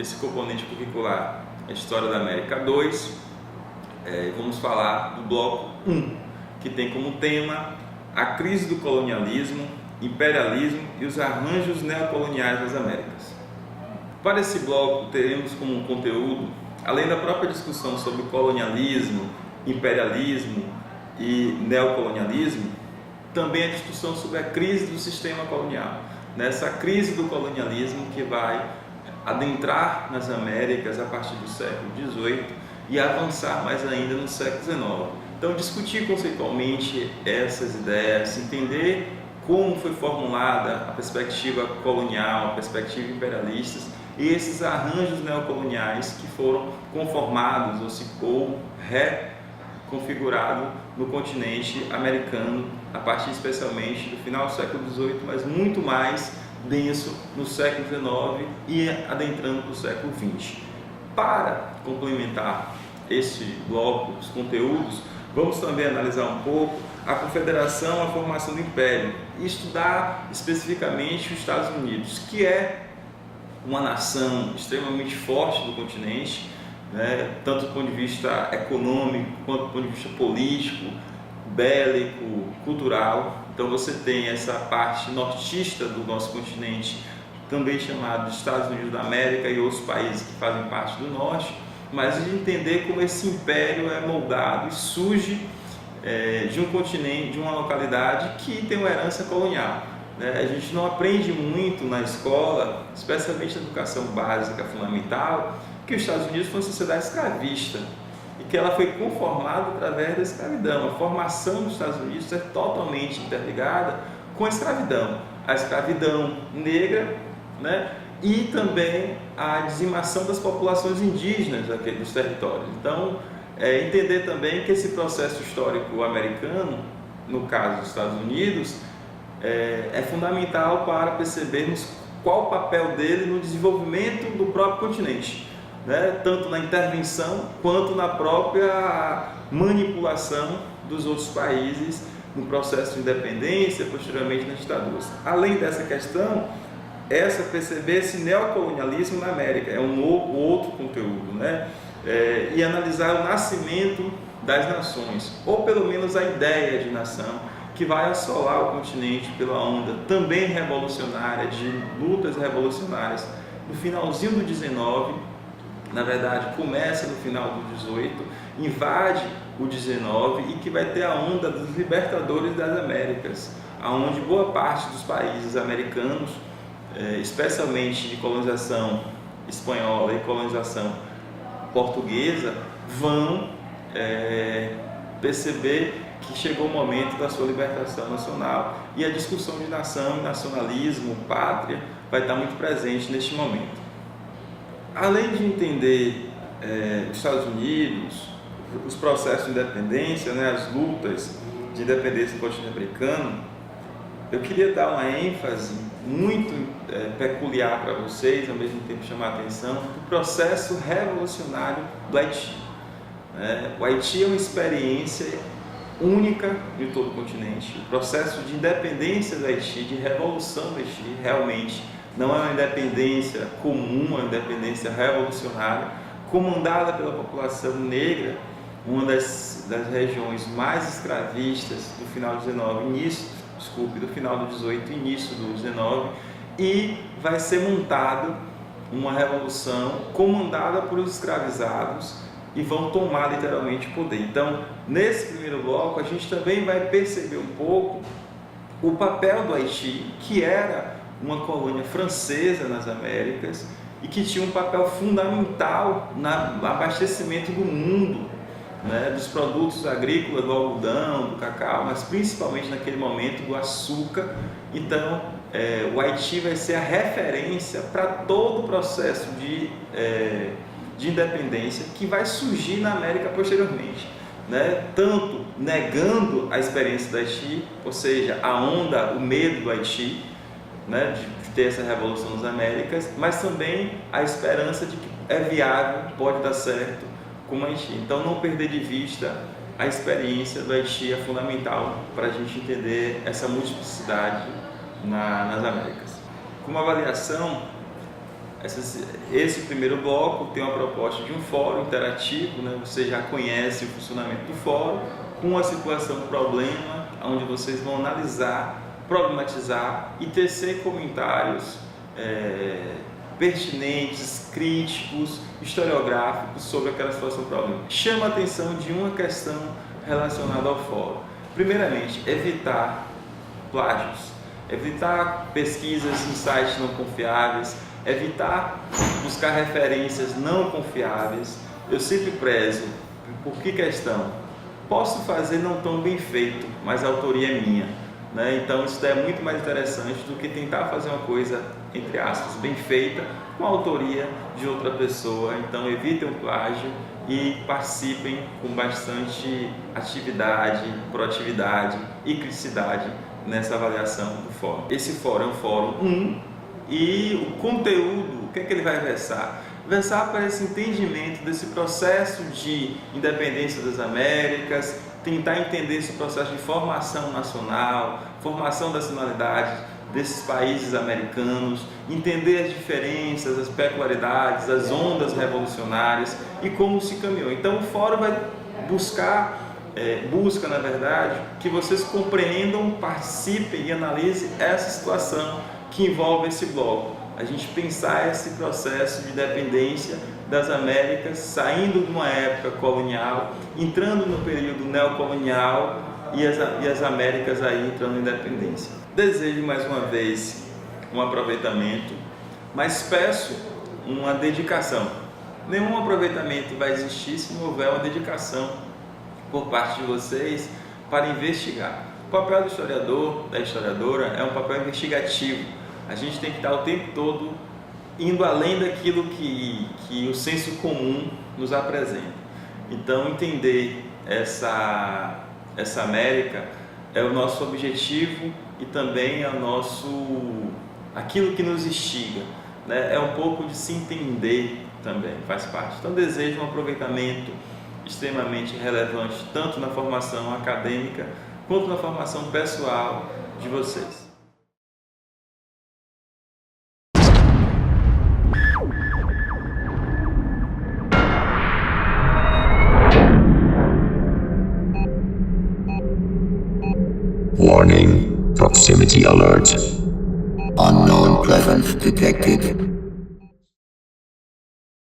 esse componente curricular, a História da América 2, vamos falar do bloco 1, que tem como tema a crise do colonialismo, imperialismo e os arranjos neocoloniais das Américas. Para esse bloco, teremos como conteúdo, além da própria discussão sobre colonialismo, imperialismo e neocolonialismo, também a discussão sobre a crise do sistema colonial. Nessa crise do colonialismo que vai adentrar nas Américas a partir do século XVIII e avançar mais ainda no século XIX. Então, discutir conceitualmente essas ideias, entender como foi formulada a perspectiva colonial, a perspectiva imperialista e esses arranjos neocoloniais que foram conformados ou reconfigurados no continente americano a partir especialmente do final do século XVIII, mas muito mais denso no século XIX e adentrando para o século XX. Para complementar este bloco, os conteúdos, vamos também analisar um pouco a Confederação, a formação do Império e estudar especificamente os Estados Unidos, que é uma nação extremamente forte do continente, né, tanto do ponto de vista econômico, quanto do ponto de vista político, bélico, cultural. Então você tem essa parte nortista do nosso continente, também chamado de Estados Unidos da América e outros países que fazem parte do norte, mas de entender como esse império é moldado e surge de um continente, de uma localidade que tem uma herança colonial. A gente não aprende muito na escola, especialmente na educação básica fundamental, que os Estados Unidos foi uma sociedade escravista e que ela foi conformada através da escravidão. A formação dos Estados Unidos é totalmente interligada com a escravidão negra, né? E também a dizimação das populações indígenas dos territórios. Então, entender também que esse processo histórico americano, no caso dos Estados Unidos, é fundamental para percebermos qual o papel dele no desenvolvimento do próprio continente, né? Tanto na intervenção quanto na própria manipulação dos outros países no processo de independência, posteriormente nas ditaduras. Além dessa questão, perceber esse neocolonialismo na América é um outro conteúdo, né? E analisar o nascimento das nações, ou pelo menos a ideia de nação, que vai assolar o continente pela onda também revolucionária, de lutas revolucionárias. No finalzinho do 19, na verdade começa no final do 18, invade o 19 e que vai ter a onda dos libertadores das Américas, onde boa parte dos países americanos, especialmente de colonização espanhola e colonização portuguesa, vão perceber que chegou o momento da sua libertação nacional e a discussão de nação, nacionalismo, pátria vai estar muito presente neste momento. Além de entender os Estados Unidos, os processos de independência, né, as lutas de independência do continente americano, eu queria dar uma ênfase muito peculiar para vocês, ao mesmo tempo chamar a atenção, para o processo revolucionário do Haiti. O Haiti é uma experiência única de todo o continente. O processo de independência do Haiti, de revolução do Haiti, realmente não é uma independência comum, é uma independência revolucionária, comandada pela população negra, uma das regiões mais escravistas do final do 19, do final do 18 e início do 19, e vai ser montada uma revolução comandada por os escravizados e vão tomar literalmente o poder. Então, nesse primeiro bloco, a gente também vai perceber um pouco o papel do Haiti, que era uma colônia francesa nas Américas e que tinha um papel fundamental no abastecimento do mundo, né, dos produtos agrícolas, do algodão, do cacau, mas principalmente naquele momento do açúcar. Então, o Haiti vai ser a referência para todo o processo de independência que vai surgir na América posteriormente, né? Tanto negando a experiência do Haiti, ou seja, a onda, o medo do Haiti, né, de ter essa revolução nas Américas, mas também a esperança de que é viável, pode dar certo como Haiti. Então, não perder de vista a experiência do Haiti é fundamental para a gente entender essa multiplicidade nas Américas. Como avaliação, Esse primeiro bloco tem uma proposta de um fórum interativo, né? Você já conhece o funcionamento do fórum, com a situação problema, onde vocês vão analisar, problematizar e tecer comentários pertinentes, críticos, historiográficos sobre aquela situação problema. Chama a atenção de uma questão relacionada ao fórum. Primeiramente, evitar plágios, evitar pesquisas em sites não confiáveis, evitar buscar referências não confiáveis. Eu sempre prezo, por que questão? Posso fazer não tão bem feito, mas a autoria é minha, né? Então isso é muito mais interessante do que tentar fazer uma coisa, entre aspas, bem feita, com a autoria de outra pessoa. Então evitem o plágio e participem com bastante atividade, proatividade e criticidade nessa avaliação do fórum. Esse fórum é um fórum 1 e o conteúdo, o que é que ele vai versar? Versar para esse entendimento desse processo de independência das Américas, tentar entender esse processo de formação nacional, formação da nacionalidade desses países americanos, entender as diferenças, as peculiaridades, as ondas revolucionárias e como se caminhou. Então o fórum vai busca na verdade que vocês compreendam, participem e analisem essa situação que envolve esse bloco. A gente pensar esse processo de dependência das Américas, saindo de uma época colonial, entrando no período neocolonial e as Américas aí entrando em independência. Desejo mais uma vez um aproveitamento, mas peço uma dedicação. Nenhum aproveitamento vai existir se não houver uma dedicação por parte de vocês para investigar. O papel do historiador, da historiadora, é um papel investigativo. A gente tem que estar o tempo todo indo além daquilo que o senso comum nos apresenta. Então, entender essa América é o nosso objetivo e também é aquilo que nos instiga, né? É um pouco de se entender também, faz parte. Então, desejo um aproveitamento extremamente relevante, tanto na formação acadêmica quanto na formação pessoal de vocês. Warning, proximity alert. Unknown presence detected.